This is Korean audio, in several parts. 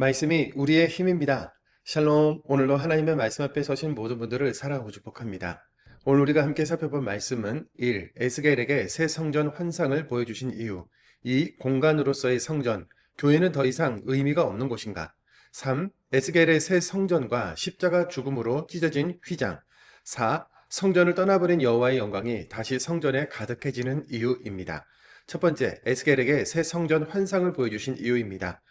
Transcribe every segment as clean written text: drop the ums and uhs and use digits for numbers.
말씀이 우리의 힘입니다. 샬롬, 오늘도 하나님의 말씀 앞에 서신 모든 분들을 사랑하고 축복합니다. 오늘 우리가 함께 살펴볼 말씀은 1. 에스겔에게 새 성전 환상을 보여주신 이유. 2. 공간으로서의 성전, 교회는 더 이상 의미가 없는 곳인가. 3. 에스겔의 새 성전과 십자가 죽음으로 찢어진 휘장. 4. 성전을 떠나버린 여호와의 영광이 다시 성전에 가득해지는 이유입니다. 첫 번째, 에스겔에게 새 성전 환상을 보여주신 이유입니다.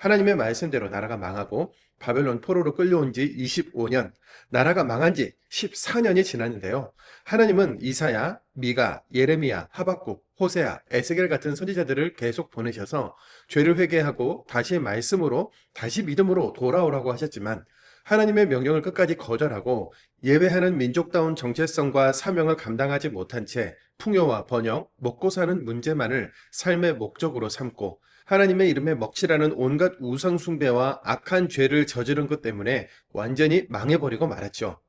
하나님의 말씀대로 나라가 망하고 바벨론 포로로 끌려온 지 25년, 나라가 망한 지 14년이 지났는데요. 하나님은 이사야, 미가, 예레미야, 하박국, 호세아, 에스겔 같은 선지자들을 계속 보내셔서 죄를 회개하고 다시 말씀으로, 다시 믿음으로 돌아오라고 하셨지만 하나님의 명령을 끝까지 거절하고 예배하는 민족다운 정체성과 사명을 감당하지 못한 채 풍요와 번영, 먹고 사는 문제만을 삶의 목적으로 삼고 하나님의 이름에 먹칠하는 온갖 우상숭배와 악한 죄를 저지른 것 때문에 완전히 망해버리고 말았죠.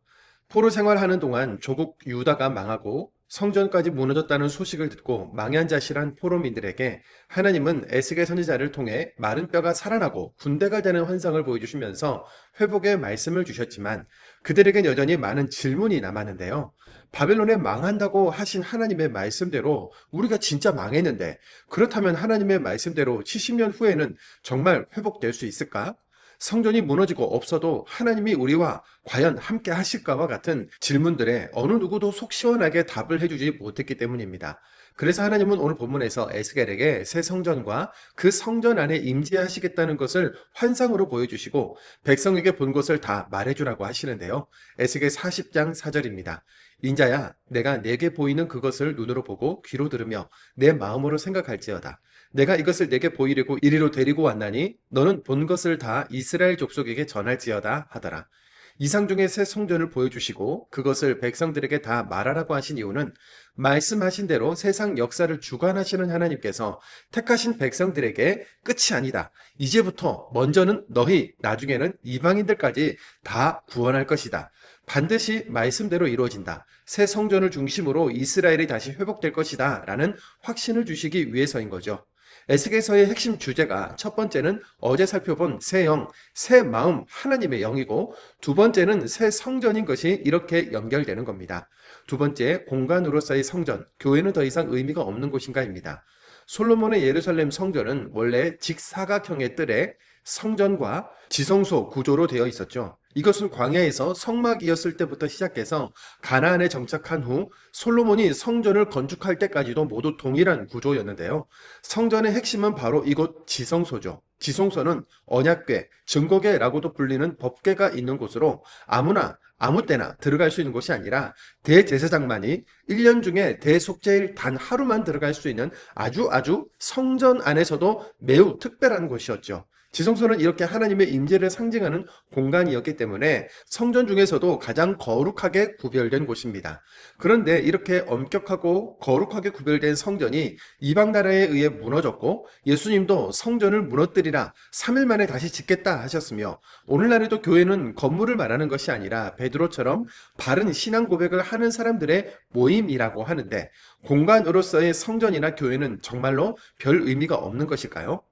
포로 생활하는 동안 조국 유다가 망하고 성전까지 무너졌다는 소식을 듣고 망연자실한 포로민들에게 하나님은 에스겔 선지자를 통해 마른 뼈가 살아나고 군대가 되는 환상을 보여주시면서 회복의 말씀을 주셨지만 그들에겐 여전히 많은 질문이 남았는데요. 바벨론에 망한다고 하신 하나님의 말씀대로 우리가 진짜 망했는데 그렇다면 하나님의 말씀대로 70년 후에는 정말 회복될 수 있을까? 성전이 무너지고 없어도 하나님이 우리와 과연 함께 하실까와 같은 질문들에 어느 누구도 속 시원하게 답을 해주지 못했기 때문입니다. 그래서 하나님은 오늘 본문에서 에스겔에게 새 성전과 그 성전 안에 임재하시겠다는 것을 환상으로 보여주시고 백성에게 본 것을 다 말해주라고 하시는데요. 에스겔 40장 4절입니다. 인자야, 내가 내게 보이는 그것을 눈으로 보고 귀로 들으며 내 마음으로 생각할지어다. 내가 이것을 내게 보이려고 이리로 데리고 왔나니 너는 본 것을 다 이스라엘 족속에게 전할지어다 하더라. 이상 중에 새 성전을 보여주시고 그것을 백성들에게 다 말하라고 하신 이유는 말씀하신 대로 세상 역사를 주관하시는 하나님께서 택하신 백성들에게 끝이 아니다. 이제부터 먼저는 너희, 나중에는 이방인들까지 다 구원할 것이다. 반드시 말씀대로 이루어진다. 새 성전을 중심으로 이스라엘이 다시 회복될 것이다. 라는 확신을 주시기 위해서인 거죠. 에스겔서의 핵심 주제가 첫 번째는 어제 살펴본 새 영, 새 마음, 하나님의 영이고 두 번째는 새 성전인 것이 이렇게 연결되는 겁니다. 두 번째, 공간으로서의 성전, 교회는 더 이상 의미가 없는 곳인가입니다. 솔로몬의 예루살렘 성전은 원래 직사각형의 뜰에 성전과 지성소 구조로 되어 있었죠. 이것은 광야에서 성막이었을 때부터 시작해서 가나안에 정착한 후 솔로몬이 성전을 건축할 때까지도 모두 동일한 구조였는데요. 성전의 핵심은 바로 이곳 지성소죠. 지성소는 언약궤, 증거궤라고도 불리는 법궤가 있는 곳으로 아무나 아무 때나 들어갈 수 있는 곳이 아니라 대제사장만이 1년 중에 대속죄일 단 하루만 들어갈 수 있는 아주 성전 안에서도 매우 특별한 곳이었죠. 지성소는 이렇게 하나님의 임재를 상징하는 공간이었기 때문에 성전 중에서도 가장 거룩하게 구별된 곳입니다. 그런데 이렇게 엄격하고 거룩하게 구별된 성전이 이방 나라에 의해 무너졌고 예수님도 성전을 무너뜨리라 3일 만에 다시 짓겠다 하셨으며 오늘날에도 교회는 건물을 말하는 것이 아니라 베드로처럼 바른 신앙 고백을 하는 사람들의 모임이라고 하는데 공간으로서의 성전이나 교회는 정말로 별 의미가 없는 것일까요?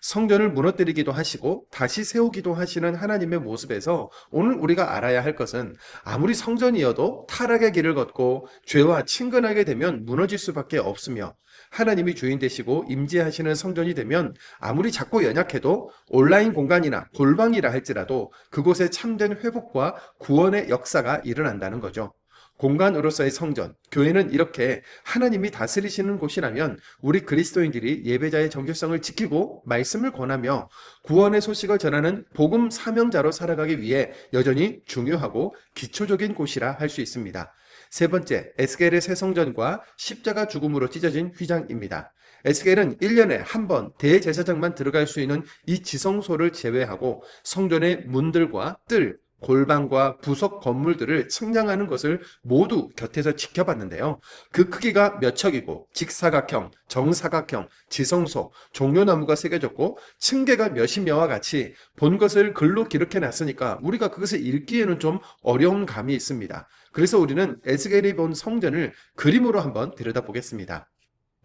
성전을 무너뜨리기도 하시고 다시 세우기도 하시는 하나님의 모습에서 오늘 우리가 알아야 할 것은 아무리 성전이어도 타락의 길을 걷고 죄와 친근하게 되면 무너질 수밖에 없으며 하나님이 주인 되시고 임재하시는 성전이 되면 아무리 작고 연약해도 온라인 공간이나 골방이라 할지라도 그곳에 참된 회복과 구원의 역사가 일어난다는 거죠. 공간으로서의 성전, 교회는 이렇게 하나님이 다스리시는 곳이라면 우리 그리스도인들이 예배자의 정체성을 지키고 말씀을 권하며 구원의 소식을 전하는 복음 사명자로 살아가기 위해 여전히 중요하고 기초적인 곳이라 할 수 있습니다. 세 번째, 에스겔의 새 성전과 십자가 죽음으로 찢어진 휘장입니다. 에스겔은 1년에 한 번 대제사장만 들어갈 수 있는 이 지성소를 제외하고 성전의 문들과 뜰, 골방과 부속 건물들을 측량하는 것을 모두 곁에서 지켜봤는데요. 그 크기가 몇 척이고 직사각형, 정사각형, 지성소, 종려나무가 새겨졌고 층계가 몇이며와 같이 본 것을 글로 기록해 놨으니까 우리가 그것을 읽기에는 좀 어려운 감이 있습니다. 그래서 우리는 에스겔이 본 성전을 그림으로 한번 들여다보겠습니다.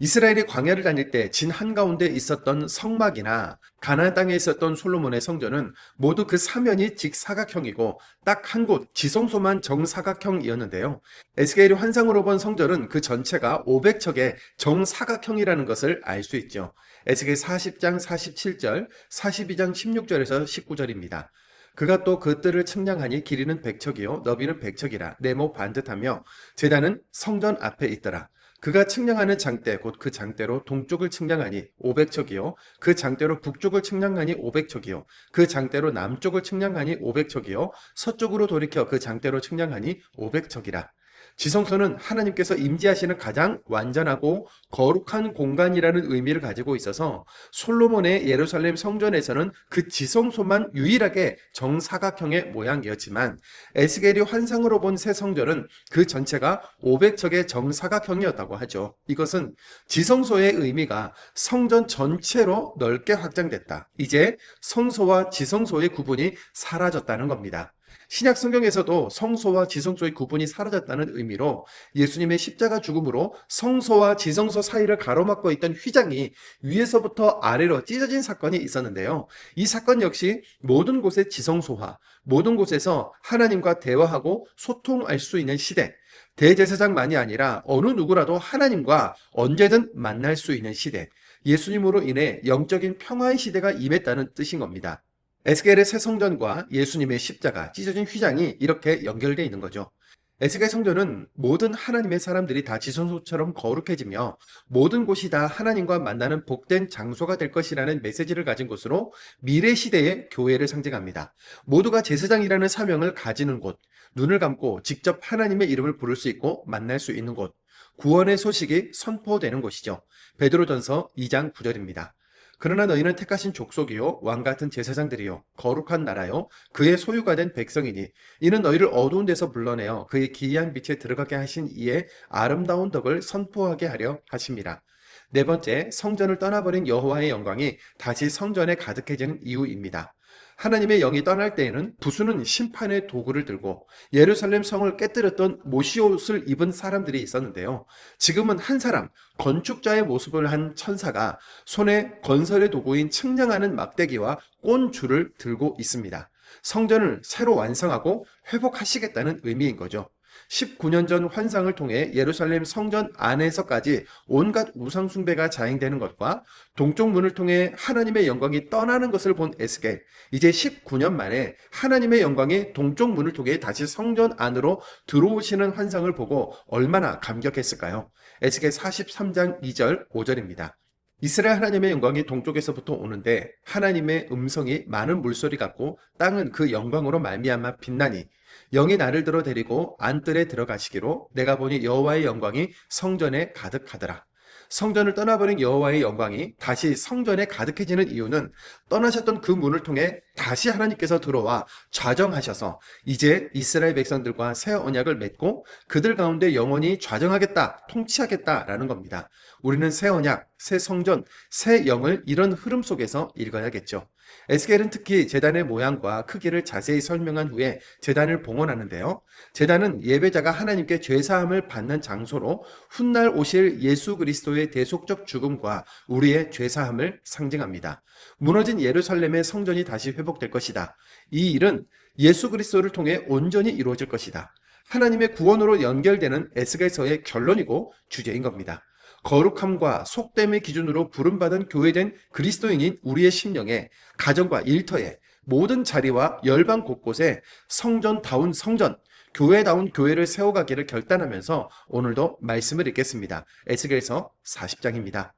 이스라엘이 광야를 다닐 때 진 한가운데 있었던 성막이나 가나안 땅에 있었던 솔로몬의 성전은 모두 그 사면이 직사각형이고 딱 한 곳 지성소만 정사각형이었는데요. 에스겔이 환상으로 본 성전은 그 전체가 500척의 정사각형이라는 것을 알 수 있죠. 에스겔 40장 47절, 42장 16절에서 19절입니다. 그가 또 그 뜰을 측량하니 길이는 100척이요 너비는 100척이라 네모 반듯하며 제단은 성전 앞에 있더라. 그가 측량하는 장대 곧 그 장대로 동쪽을 측량하니 500척이요 그 장대로 북쪽을 측량하니 500척이요 그 장대로 남쪽을 측량하니 500척이요 서쪽으로 돌이켜 그 장대로 측량하니 500척이라. 지성소는 하나님께서 임재하시는 가장 완전하고 거룩한 공간이라는 의미를 가지고 있어서 솔로몬의 예루살렘 성전에서는 그 지성소만 유일하게 정사각형의 모양이었지만 에스겔이 환상으로 본 새 성전은 그 전체가 500척의 정사각형이었다고 하죠. 이것은 지성소의 의미가 성전 전체로 넓게 확장됐다. 이제 성소와 지성소의 구분이 사라졌다는 겁니다. 신약 성경에서도 성소와 지성소의 구분이 사라졌다는 의미로 예수님의 십자가 죽음으로 성소와 지성소 사이를 가로막고 있던 휘장이 위에서부터 아래로 찢어진 사건이 있었는데요. 이 사건 역시 모든 곳의 지성소화, 모든 곳에서 하나님과 대화하고 소통할 수 있는 시대, 대제사장만이 아니라 어느 누구라도 하나님과 언제든 만날 수 있는 시대, 예수님으로 인해 영적인 평화의 시대가 임했다는 뜻인 겁니다. 에스겔의 새 성전과 예수님의 십자가, 찢어진 휘장이 이렇게 연결되어 있는 거죠. 에스겔 성전은 모든 하나님의 사람들이 다 지성소처럼 거룩해지며 모든 곳이 다 하나님과 만나는 복된 장소가 될 것이라는 메시지를 가진 곳으로 미래 시대의 교회를 상징합니다. 모두가 제사장이라는 사명을 가지는 곳, 눈을 감고 직접 하나님의 이름을 부를 수 있고 만날 수 있는 곳, 구원의 소식이 선포되는 곳이죠. 베드로전서 2장 9절입니다. 그러나 너희는 택하신 족속이요 왕같은 제사장들이요 거룩한 나라요 그의 소유가 된 백성이니 이는 너희를 어두운 데서 불러내어 그의 기이한 빛에 들어가게 하신 이의 아름다운 덕을 선포하게 하려 하심이라. 네 번째, 성전을 떠나버린 여호와의 영광이 다시 성전에 가득해지는 이유입니다. 하나님의 영이 떠날 때에는 부수는 심판의 도구를 들고 예루살렘 성을 깨뜨렸던 모시옷을 입은 사람들이 있었는데요. 지금은 한 사람, 건축자의 모습을 한 천사가 손에 건설의 도구인 측량하는 막대기와 꼰줄을 들고 있습니다. 성전을 새로 완성하고 회복하시겠다는 의미인 거죠. 19년 전 환상을 통해 예루살렘 성전 안에서까지 온갖 우상 숭배가 자행되는 것과 동쪽 문을 통해 하나님의 영광이 떠나는 것을 본 에스겔, 이제 19년 만에 하나님의 영광이 동쪽 문을 통해 다시 성전 안으로 들어오시는 환상을 보고 얼마나 감격했을까요? 에스겔 43장 2절 5절입니다. 이스라엘 하나님의 영광이 동쪽에서부터 오는데 하나님의 음성이 많은 물소리 같고 땅은 그 영광으로 말미암아 빛나니 영이 나를 들어 데리고 안뜰에 들어가시기로 내가 보니 여호와의 영광이 성전에 가득하더라. 성전을 떠나버린 여호와의 영광이 다시 성전에 가득해지는 이유는 떠나셨던 그 문을 통해 다시 하나님께서 들어와 좌정하셔서 이제 이스라엘 백성들과 새 언약을 맺고 그들 가운데 영원히 좌정하겠다, 통치하겠다라는 겁니다. 우리는 새 언약, 새 성전, 새 영을 이런 흐름 속에서 읽어야겠죠. 에스겔은 특히 제단의 모양과 크기를 자세히 설명한 후에 제단을 봉헌하는데요. 제단은 예배자가 하나님께 죄사함을 받는 장소로 훗날 오실 예수 그리스도의 대속적 죽음과 우리의 죄사함을 상징합니다. 무너진 예루살렘의 성전이 다시 회복될 것이다. 이 일은 예수 그리스도를 통해 온전히 이루어질 것이다. 하나님의 구원으로 연결되는 에스겔서의 결론이고 주제인 겁니다. 거룩함과 속됨의 기준으로 부름받은 교회된 그리스도인인 우리의 심령에 가정과 일터에 모든 자리와 열방 곳곳에 성전다운 성전, 교회다운 교회를 세워가기를 결단하면서 오늘도 말씀을 읽겠습니다. 에스겔서 40장입니다.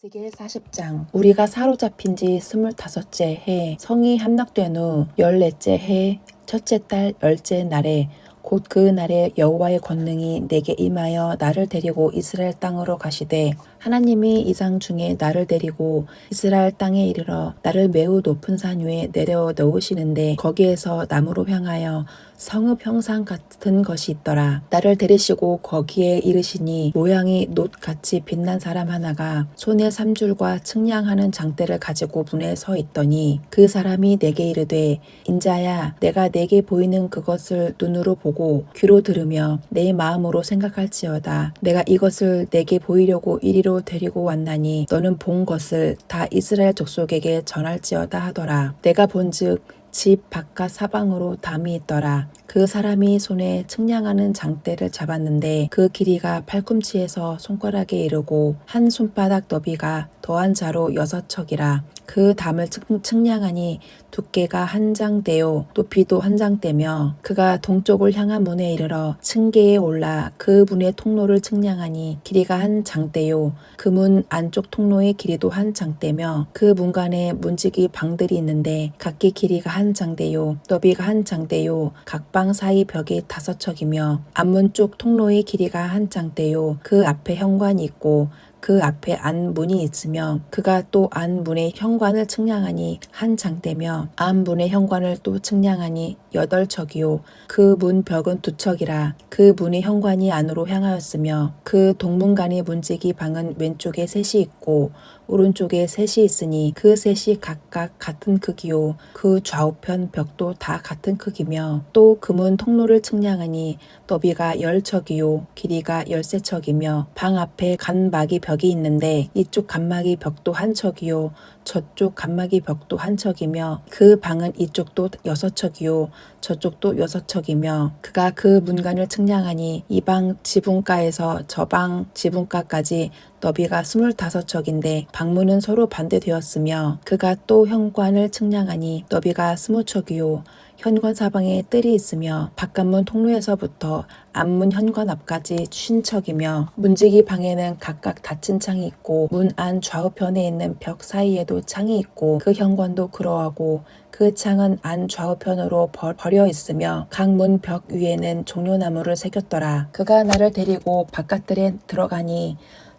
에스겔 40장. 우리가 사로잡힌 지 25째 해 성이 함락된 후 14째 해 첫째 달 10째 날에 곧 그 날에 여호와의 권능이 내게 임하여 나를 데리고 이스라엘 땅으로 가시되 하나님이 이상 중에 나를 데리고 이스라엘 땅에 이르러 나를 매우 높은 산 위에 내려 놓으시는데 거기에서 남으로 향하여 성읍 형상 같은 것이 있더라. 나를 데리시고 거기에 이르시니 모양이 놋같이 빛난 사람 하나가 손에 삼줄과 측량하는 장대를 가지고 문에 서 있더니 그 사람이 내게 이르되 인자야 내가 내게 보이는 그것을 눈으로 보고 귀로 들으며 내 마음으로 생각할지어다. 내가 이것을 내게 보이려고 이리로 데리고 왔나니 너는 본 것을 다 이스라엘 족속에게 전할지어다 하더라. 내가 본즉 집 바깥 사방으로 담이 있더라. 그 사람이 손에 측량하는 장대를 잡았는데 그 길이가 팔꿈치에서 손가락에 이르고 한 손바닥 너비가 더한 자로 6척이라. 그 담을 측량하니 두께가 한 장대요 높이도 한 장대며 그가 동쪽을 향한 문에 이르러 층계에 올라 그 문의 통로를 측량하니 길이가 한 장대요 그 문 안쪽 통로의 길이도 한 장대며 그 문간에 문지기 방들이 있는데 각기 길이가 한 장대요 너비가 한 장대요 각 방 사이 벽이 5척이며 앞문 쪽 통로의 길이가 한 장대요 그 앞에 현관이 있고 그 앞에 안문이 있으며 그가 또 안문의 현관을 측량하니 한 장대며 안문의 현관을 또 측량하니 8척이요 그 문 벽은 2척이라. 그 문의 현관이 안으로 향하였으며 그 동문간의 문지기 방은 왼쪽에 셋이 있고 오른쪽에 셋이 있으니 그 셋이 각각 같은 크기요 그 좌우편 벽도 다 같은 크기며 또 그 문 통로를 측량하니 너비가 10척이요 길이가 13척이며 방 앞에 간막이 벽이 있는데 이쪽 간막이 벽도 한 척이요 저쪽 간막이 벽도 한 척이며 그 방은 이쪽도 6척이요 저쪽도 6척이며 그가 그 문간을 측량하니 이 방 지붕가에서 저 방 지붕가까지 너비가 25척인데 방문은 서로 반대되었으며 그가 또 현관을 측량하니 너비가 20척이요 현관 사방에 뜰이 있으며 바깥문 통로에서부터 앞문 현관 앞까지 50척이며 문지기 방에는 각각 닫힌 창이 있고 문 안 좌우편에 있는 벽 사이에도 창이 있고 그 현관도 그러하고 그 창은 안 좌우편으로 벌여 있으며 각 문 벽 위에는 종려나무를 새겼더라. 그가 나를 데리고 바깥들에 들어가니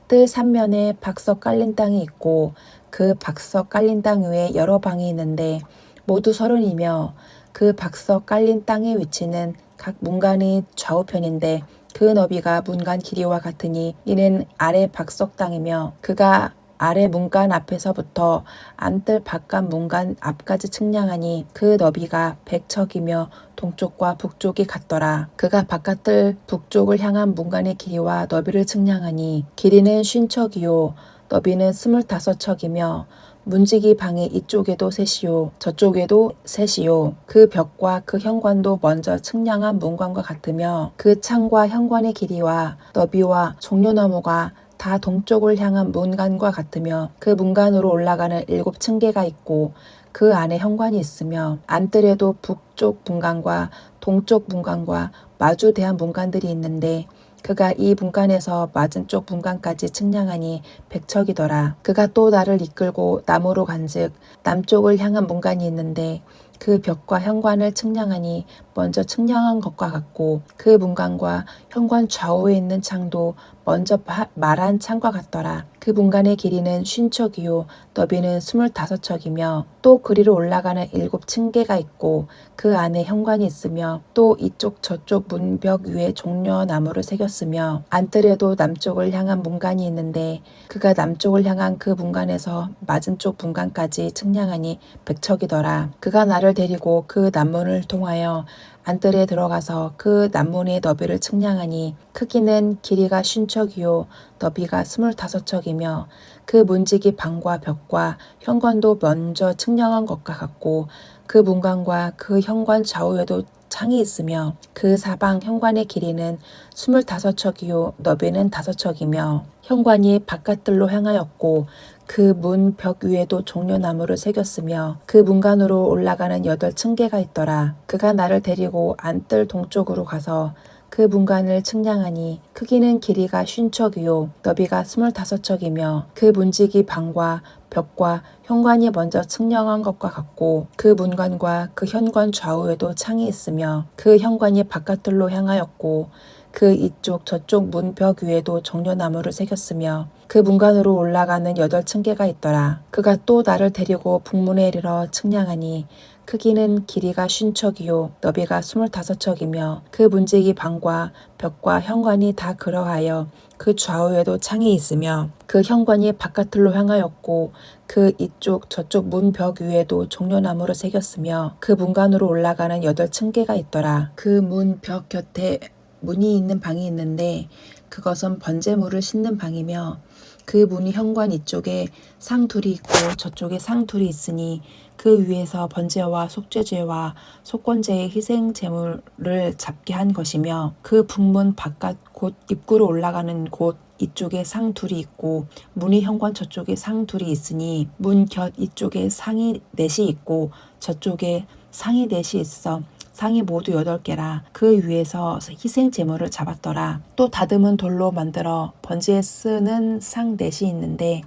뜰 3면에 박석 깔린 땅이 있고 그 박석 깔린 땅 위에 여러 방이 있는데 모두 30이며 그 박석 깔린 땅의 위치는 각 문간의 좌우편인데 그 너비가 문간 길이와 같으니 이는 아래 박석 땅이며 그가 아래 문간 앞에서부터 안뜰 바깥 문간 앞까지 측량하니 그 너비가 100척이며 동쪽과 북쪽이 같더라. 그가 바깥뜰 북쪽을 향한 문간의 길이와 너비를 측량하니 길이는 50척이요 너비는 25척이며 문지기 방이 이쪽에도 셋이요 저쪽에도 셋이요 그 벽과 그 현관도 먼저 측량한 문관과 같으며 그 창과 현관의 길이와 너비와 종려나무가 다 동쪽을 향한 문간과 같으며 그 문간으로 올라가는 7층계가 있고 그 안에 현관이 있으며 안뜰에도 북쪽 문간과 동쪽 문간과 마주대한 문간들이 있는데 그가 이 문간에서 맞은쪽 문간까지 측량하니 100척이더라. 그가 또 나를 이끌고 남으로 간즉 남쪽을 향한 문간이 있는데 그 벽과 현관을 측량하니 먼저 측량한 것과 같고 그 문간과 현관 좌우에 있는 창도 먼저 말한 창과 같더라. 그 문간의 길이는 50척이요 너비는 25척이며 또 그리로 올라가는 7층계가 있고 그 안에 현관이 있으며 또 이쪽 저쪽 문벽 위에 종려나무를 새겼으며 안뜰에도 남쪽을 향한 문간이 있는데 그가 남쪽을 향한 그 문간에서 맞은쪽 문간까지 측량하니 100척이더라. 그가 나를 데리고 그 남문을 통하여 안뜰에 들어가서 그 남문의 너비를 측량하니 크기는 길이가 50척이요 너비가 25척이며 그 문지기 방과 벽과 현관도 먼저 측량한 것과 같고 그 문간과 그 현관 좌우에도 창이 있으며 그 사방 현관의 길이는 25척이요 너비는 5척이며 현관이 바깥들로 향하였고 그 문 벽 위에도 종려나무를 새겼으며 그 문간으로 올라가는 8층계가 있더라. 그가 나를 데리고 안뜰 동쪽으로 가서 그 문간을 측량하니 크기는 길이가 50척이요 너비가 25척이며 그 문지기 방과 벽과 현관이 먼저 측량한 것과 같고 그 문간과 그 현관 좌우에도 창이 있으며 그 현관이 바깥들로 향하였고 그 이쪽 저쪽 문벽 위에도 종려나무를 새겼으며 그 문간으로 올라가는 8층계가 있더라. 그가 또 나를 데리고 북문에 이르러 측량하니 크기는 길이가 50척이요 너비가 25척이며 그 문지기 방과 벽과 현관이 다 그러하여 그 좌우에도 창이 있으며 그 현관이 바깥으로 향하였고 그 이쪽 저쪽 문 벽 위에도 종려나무로 새겼으며 그 문간으로 올라가는 8층계가 있더라. 그 문 벽 곁에 문이 있는 방이 있는데 그것은 번제물을 싣는 방이며 그 문이 현관 이쪽에 상 둘이 있고 저쪽에 상 둘이 있으니 그 위에서 번제와 속죄제와 속건제의 희생 제물을 잡게 한 것이며 그 북문 바깥 곧 입구로 올라가는 곳 이쪽에 상 둘이 있고 문이 현관 저쪽에 상 둘이 있으니 문 곁 이쪽에 상이 넷이 있고 저쪽에 상이 넷이 있어 상이 모두 8개라. 그 위에서 희생 제물을 잡았더라. 또 다듬은 돌로 만들어 번제에 쓰는 상 넷이 있는데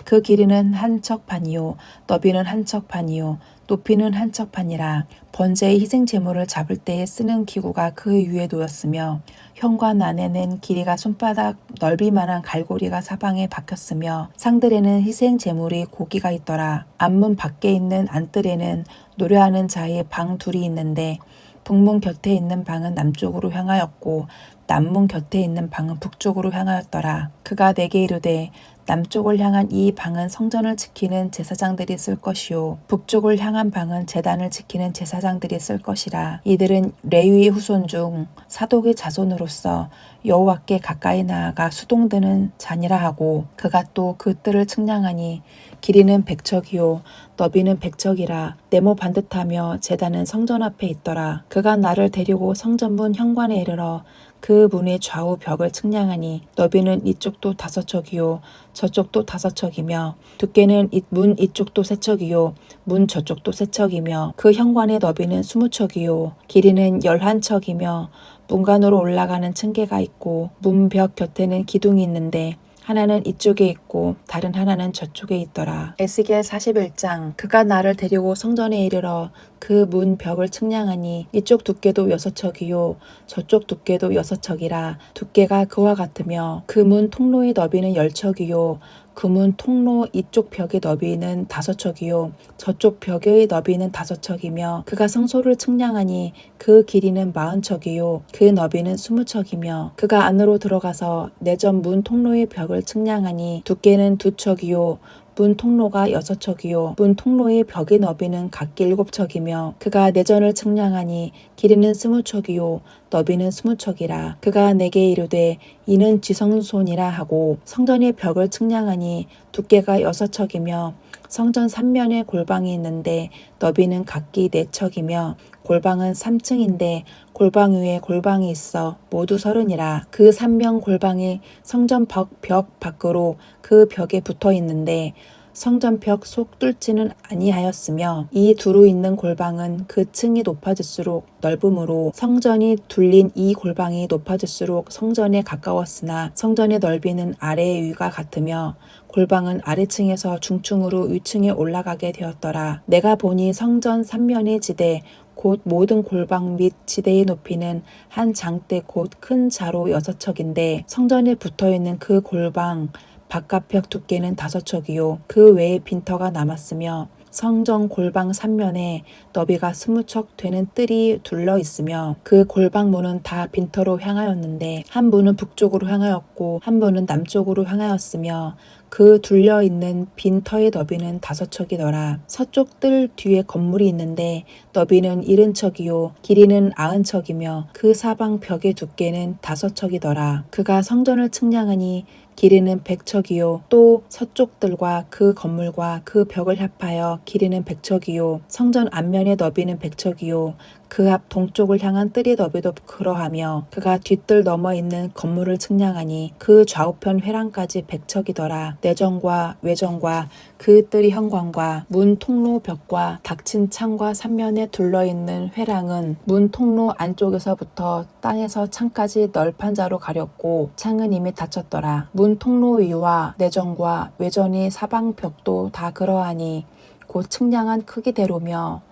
그 길이는 한 척 반이요 너비는 한 척 반이요 높이는 한 척 반이라. 번제의 희생 제물을 잡을 때에 쓰는 기구가 그 위에 놓였으며 현관 안에는 길이가 손바닥 넓이만한 갈고리가 사방에 박혔으며 상들에는 희생 제물이 고기가 있더라. 안문 밖에 있는 안뜰에는 노래하는 자의 방 둘이 있는데 북문 곁에 있는 방은 남쪽으로 향하였고 남문 곁에 있는 방은 북쪽으로 향하였더라. 그가 내게 이르되 남쪽을 향한 이 방은 성전을 지키는 제사장들이 쓸 것이요 북쪽을 향한 방은 제단을 지키는 제사장들이 쓸 것이라. 이들은 레위의 후손 중 사독의 자손으로서 여호와께 가까이 나아가 수동드는 자니라 하고 그가 또 그 뜰을 측량하니 길이는 100척이요 너비는 100척이라. 네모 반듯하며 제단은 성전 앞에 있더라. 그가 나를 데리고 성전문 현관에 이르러 그 문의 좌우 벽을 측량하니 너비는 이쪽도 5척이요 저쪽도 5척이며 두께는 문 이쪽도 3척이요 문 저쪽도 3척이며 그 현관의 너비는 20척이요 길이는 11척이며 문간으로 올라가는 층계가 있고 문벽 곁에는 기둥이 있는데 하나는 이쪽에 있고 다른 하나는 저쪽에 있더라. 에스겔 41장. 그가 나를 데리고 성전에 이르러 그 문 벽을 측량하니 이쪽 두께도 6척이요 저쪽 두께도 6척이라. 두께가 그와 같으며 그 문 통로의 너비는 10척이요 그 문 통로 이쪽 벽의 너비는 5척이요 저쪽 벽의 너비는 5척이며 그가 성소를 측량하니 그 길이는 40척이요 그 너비는 20척이며 그가 안으로 들어가서 내전 문 통로의 벽을 측량하니 두께는 2척이요 문 통로가 6척이요 문 통로의 벽의 너비는 각기 7척이며 그가 내전을 측량하니 길이는 20척이요 너비는 20척이라. 그가 내게 이르되 이는 지성손이라 하고 성전의 벽을 측량하니 두께가 6척이며 성전 3면에 골방이 있는데 너비는 각기 4척이며 골방은 3층인데 골방 위에 골방이 있어 모두 30이라. 그 3면 골방이 성전 벽 밖으로 그 벽에 붙어 있는데 성전벽 속 뚫지는 아니하였으며 이 두루 있는 골방은 그 층이 높아질수록 넓음으로 성전이 둘린 이 골방이 높아질수록 성전에 가까웠으나 성전의 넓이는 아래의 위가 같으며 골방은 아래층에서 중층으로 위층에 올라가게 되었더라. 내가 보니 성전 3면의 지대 곧 모든 골방 및 지대의 높이는 한 장대 곧 큰 자로 6척인데 성전에 붙어있는 그 골방 바깥벽 두께는 5척이요 그 외에 빈터가 남았으며 성전 골방 3면에 너비가 20척 되는 뜰이 둘러 있으며 그 골방 문은 다 빈터로 향하였는데 한 문은 북쪽으로 향하였고 한 문은 남쪽으로 향하였으며 그 둘려 있는 빈터의 너비는 5척이더라. 서쪽 뜰 뒤에 건물이 있는데 너비는 70척이요 길이는 90척이며 그 사방 벽의 두께는 5척이더라. 그가 성전을 측량하니 길이는 100척이요 또 서쪽들과 그 건물과 그 벽을 합하여 길이는 100척이요 성전 앞면의 너비는 100척이요 그 앞 동쪽을 향한 뜰의 너비도 그러하며 그가 뒷뜰 넘어 있는 건물을 측량하니 그 좌우편 회랑까지 100척이더라. 내전과 외전과 그 뜰의 현관과 문 통로 벽과 닥친 창과 3면에 둘러있는 회랑은 문 통로 안쪽에서부터 땅에서 창까지 널판자로 가렸고 창은 이미 닫혔더라. 문 통로 위와 내전과 외전의 사방 벽도 다 그러하니 곧 측량한 크기대로며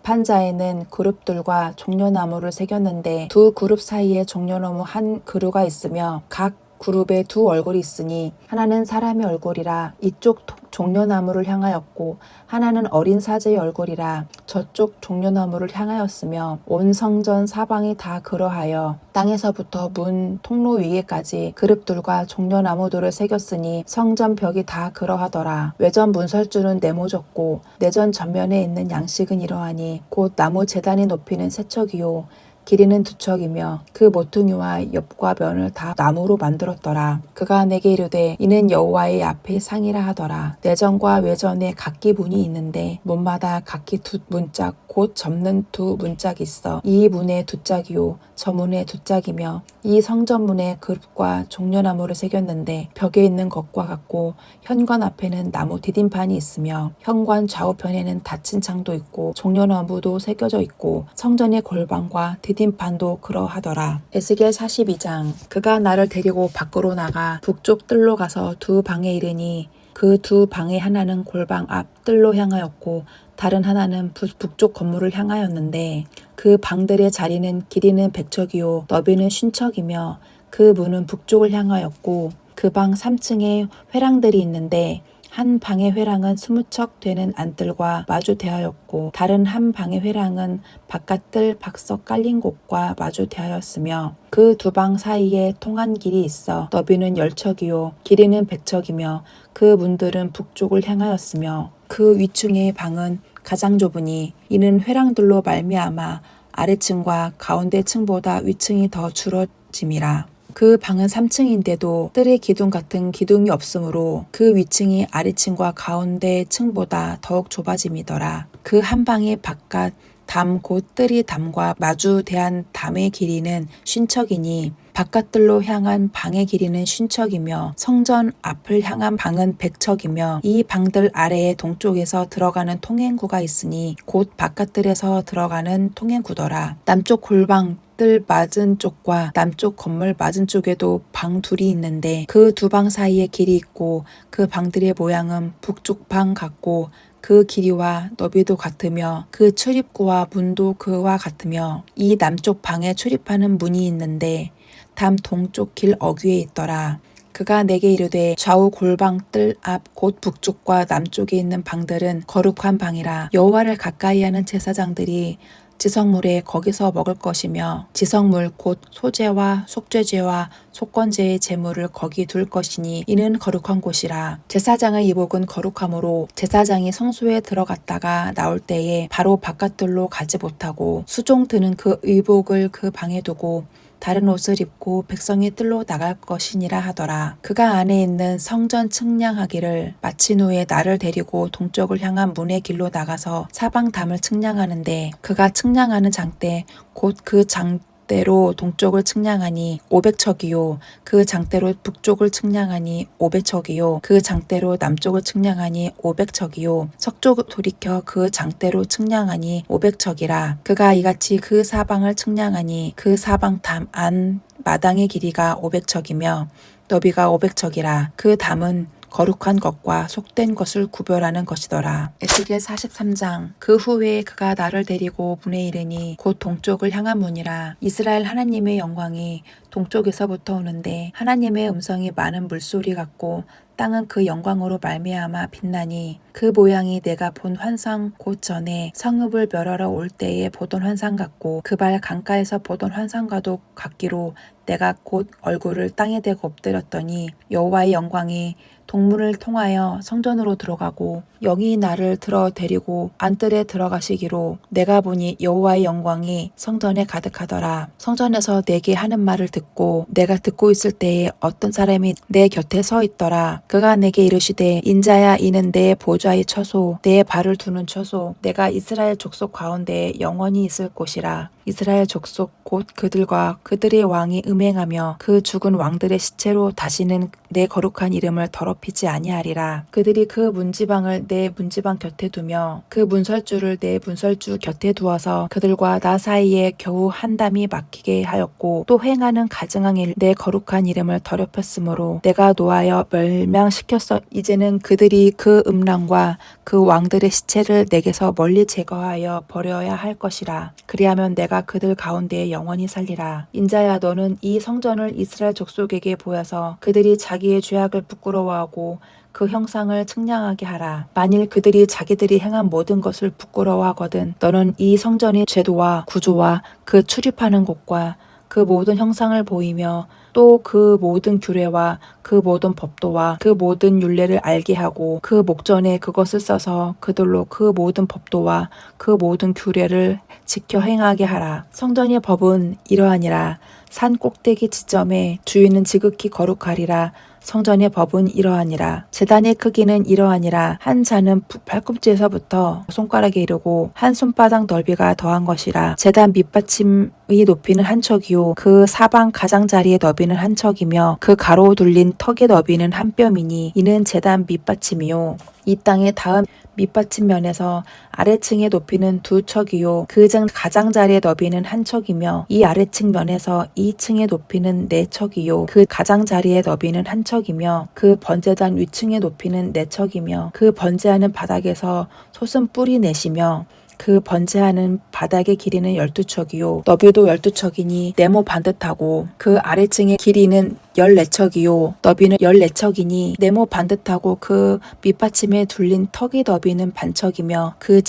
판자에는 그룹들과 종려나무를 새겼는데 두 그룹 사이에 종려나무 한 그루가 있으며 각 그룹에 두 얼굴이 있으니 하나는 사람의 얼굴이라 이쪽 종려나무를 향하였고 하나는 어린 사제의 얼굴이라 저쪽 종려나무를 향하였으며 온 성전 사방이 다 그러하여 땅에서부터 문 통로 위에까지 그룹들과 종려나무들을 새겼으니 성전 벽이 다 그러하더라. 외전 문설주는 네모졌고 내전 전면에 있는 양식은 이러하니 곧 나무 제단이 높이는 세 척이요 길이는 두 척이며 그 모퉁이와 옆과 면을 다 나무로 만들었더라. 그가 내게 이르되 이는 여호와의 앞에 상이라 하더라. 내전과 외전에 각기 문이 있는데 문마다 각기 두 문짝 곧 접는 두 문짝이 있어 이 문에 두 짝이요 저 문에 두 짝이며 이 성전문에 그룹과 종려나무를 새겼는데 벽에 있는 것과 같고 현관 앞에는 나무 디딤판이 있으며 현관 좌우편에는 닫힌 창도 있고 종려나무도 새겨져 있고 성전의 골방과 디딤판도 그러하더라. 에스겔 42장. 그가 나를 데리고 밖으로 나가 북쪽 뜰로 가서 두 방에 이르니 그 두 방의 하나는 골방 앞 뜰로 향하였고 다른 하나는 북쪽 건물을 향하였는데 그 방들의 자리는 길이는 100척이요 너비는 50척이며 그 문은 북쪽을 향하였고 그 방 3층에 회랑들이 있는데 한 방의 회랑은 20척 되는 안뜰과 마주 대하였고 다른 한 방의 회랑은 바깥뜰 박석 깔린 곳과 마주 대하였으며 그 두 방 사이에 통한 길이 있어 너비는 10척이요 길이는 100척이며 그 문들은 북쪽을 향하였으며 그 위층의 방은 가장 좁으니 이는 회랑들로 말미암아 아래층과 가운데 층보다 위층이 더 줄어짐이라. 그 방은 3층인데도 뜰의 기둥 같은 기둥이 없으므로 그 위층이 아래층과 가운데 층보다 더욱 좁아짐이더라. 그 한 방의 바깥 담 곧 뜰이 담과 마주 대한 담의 길이는 50척이니 바깥뜰로 향한 방의 길이는 50척이며 성전 앞을 향한 방은 100척이며 이 방들 아래에 동쪽에서 들어가는 통행구가 있으니 곧 바깥뜰에서 들어가는 통행구더라. 남쪽 골방 뜰 맞은 쪽과 남쪽 건물 맞은 쪽에도 방 둘이 있는데 그 두 방 사이에 길이 있고 그 방들의 모양은 북쪽 방 같고 그 길이와 너비도 같으며 그 출입구와 문도 그와 같으며 이 남쪽 방에 출입하는 문이 있는데 담 동쪽 길 어귀에 있더라. 그가 내게 이르되 좌우 골방 뜰 앞 곧 북쪽과 남쪽에 있는 방들은 거룩한 방이라. 여호와를 가까이하는 제사장들이 지성물에 거기서 먹을 것이며 지성물 곧 소제와 속죄제와 속건제의 제물을 거기 둘 것이니 이는 거룩한 곳이라. 제사장의 이복은 거룩하므로 제사장이 성소에 들어갔다가 나올 때에 바로 바깥들로 가지 못하고 수종 드는 그 의복을 그 방에 두고 다른 옷을 입고 백성이 뜰로 나갈 것이니라 하더라. 그가 안에 있는 성전 측량하기를 마친 후에 나를 데리고 동쪽을 향한 문의 길로 나가서 사방 담을 측량하는데 그가 측량하는 장대 곧 그 장대로 동쪽을 측량하니 500척이요 그 장대로 북쪽을 측량하니 500척이요 그 장대로 남쪽을 측량하니 500척이요 서쪽 돌이켜 그 장대로 측량하니 500척이라. 그가 이같이 그 사방을 측량하니 그 사방 담 안 마당의 길이가 500척이며 너비가 500척이라. 그 담은 거룩한 것과 속된 것을 구별하는 것이더라. 에스겔 43장. 그 후에 그가 나를 데리고 문에 이르니 곧 동쪽을 향한 문이라. 이스라엘 하나님의 영광이 동쪽에서부터 오는데 하나님의 음성이 많은 물소리 같고 땅은 그 영광으로 말미암아 빛나니 그 모양이 내가 본 환상 곧 전에 성읍을 멸하러 올 때에 보던 환상 같고 그 발 강가에서 보던 환상과도 같기로 내가 곧 얼굴을 땅에 대고 엎드렸더니 여호와의 영광이 동문을 통하여 성전으로 들어가고 영이 나를 들어 데리고 안뜰에 들어가시기로 내가 보니 여호와의 영광이 성전에 가득하더라. 성전에서 내게 하는 말을 듣고 내가 듣고 있을 때에 어떤 사람이 내 곁에 서 있더라. 그가 내게 이르시되 인자야 이는 내 보좌의 처소 내 발을 두는 처소 내가 이스라엘 족속 가운데에 영원히 있을 곳이라. 이스라엘 족속 곧 그들과 그들의 왕이 음행하며 그 죽은 왕들의 시체로 다시는 내 거룩한 이름을 더럽히지 아니하리라. 그들이 그 문지방을 내 문지방 곁에 두며 그 문설주를 내 문설주 곁에 두어서 그들과 나 사이에 겨우 한 담이 막히게 하였고 또 행하는 가증한 내 거룩한 이름을 더럽혔으므로 내가 노하여 멸망시켰어. 이제는 그들이 그 음란과 그 왕들의 시체를 내게서 멀리 제거하여 버려야 할 것이라. 그리하면 내가 그들 가운데에 영원히 살리라. 인자야 너는 이 성전을 이스라엘 족속에게 보여서 그들이 자기의 죄악을 부끄러워하고 그 형상을 측량하게 하라. 만일 그들이 자기들이 행한 모든 것을 부끄러워하거든 너는 이 성전의 제도와 구조와 그 출입하는 곳과 그 모든 형상을 보이며 또 그 모든 규례와 그 모든 법도와 그 모든 율례를 알게 하고 그 목전에 그것을 써서 그들로 그 모든 법도와 그 모든 규례를 지켜 행하게 하라. 성전의 법은 이러하니라. 산 꼭대기 지점에 주인은 지극히 거룩하리라. 성전의 법은 이러하니라. 제단의 크기는 이러하니라. 한 잔은 발꿈치에서부터 손가락에 이르고 한 손바닥 넓이가 더한 것이라. 제단 밑받침의 높이는 한 척이요 그 사방 가장자리의 너비는 한 척이며 그 가로 둘린 턱의 너비는 한 뼘이니 이는 제단 밑받침이요 이 땅의 다음 밑받침 면에서 아래층의 높이는 두 척이요 그 가장자리의 너비는 한 척이며 이 아래층 면에서 2층의 높이는 네 척이요 그 가장자리의 너비는 한 척이며 그 번제단 위층의 높이는 네 척이며 그 번제하는 바닥에서 솟은 뿔이 넷이며 그 번제하는 바닥의 길이는 12척이요 너비도 12척이니 네모 반듯하고 그 아래층의 길이는 14척이요 너비는 14척이니 네모 반듯하고 그 밑받침에 둘린 턱의 너비는 반척이며 그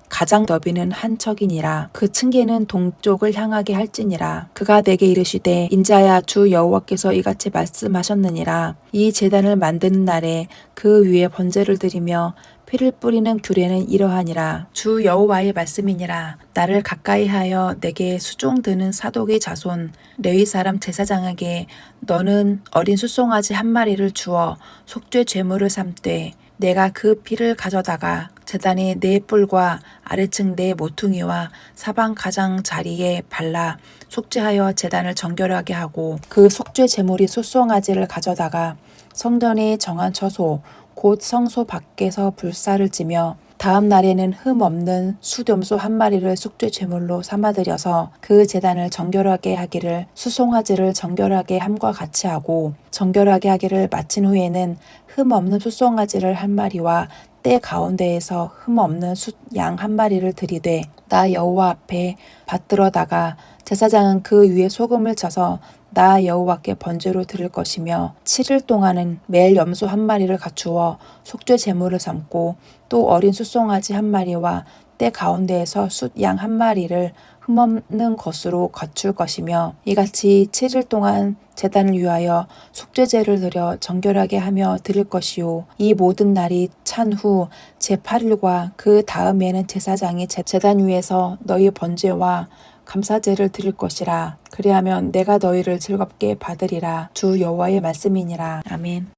가장 너비는 한 척이니라. 그 층계는 동쪽을 향하게 할지니라. 그가 내게 이르시되 인자야 주 여호와께서 이같이 말씀하셨느니라. 이 제단을 만드는 날에 그 위에 번제를 드리며 피를 뿌리는 규례는 이러하니라. 주 여호와의 말씀이니라. 나를 가까이 하여 내게 수종드는 사독의 자손 레위 사람 제사장에게 너는 어린 숫송아지 한 마리를 주어 속죄 제물을 삼되 내가 그 피를 가져다가 제단의 네 뿔과 아래층 네 모퉁이와 사방 가장 자리에 발라 속죄하여 제단을 정결하게 하고 그 속죄 제물이 숫송아지를 가져다가 성전의 정한 처소 곧 성소 밖에서 불사를 지며 다음 날에는 흠 없는 수염소 한 마리를 속죄 제물로 삼아들여서 그 제단을 정결하게 하기를 수송아지를 정결하게 함과 같이 하고 정결하게 하기를 마친 후에는 흠 없는 수송아지를 한 마리와 때 가운데에서 흠 없는 숫양 한 마리를 들이되 나 여호와 앞에 받들어다가 제사장은 그 위에 소금을 쳐서 나 여호와께 번제로 드릴 것이며 7일 동안은 매일 염소 한 마리를 갖추어 속죄 제물을 삼고 또 어린 숫송아지 한 마리와 때 가운데에서 숫양 한 마리를 흠없는 것으로 갖출 것이며 이같이 7일 동안 제단을 위하여 속죄제를 드려 정결하게 하며 드릴 것이요 이 모든 날이 찬 후 제8일과 그 다음에는 제사장이 제단 위에서 너희 번제와 감사제를 드릴 것이라. 그리하면 내가 너희를 즐겁게 받으리라. 주 여호와의 말씀이니라. 아멘.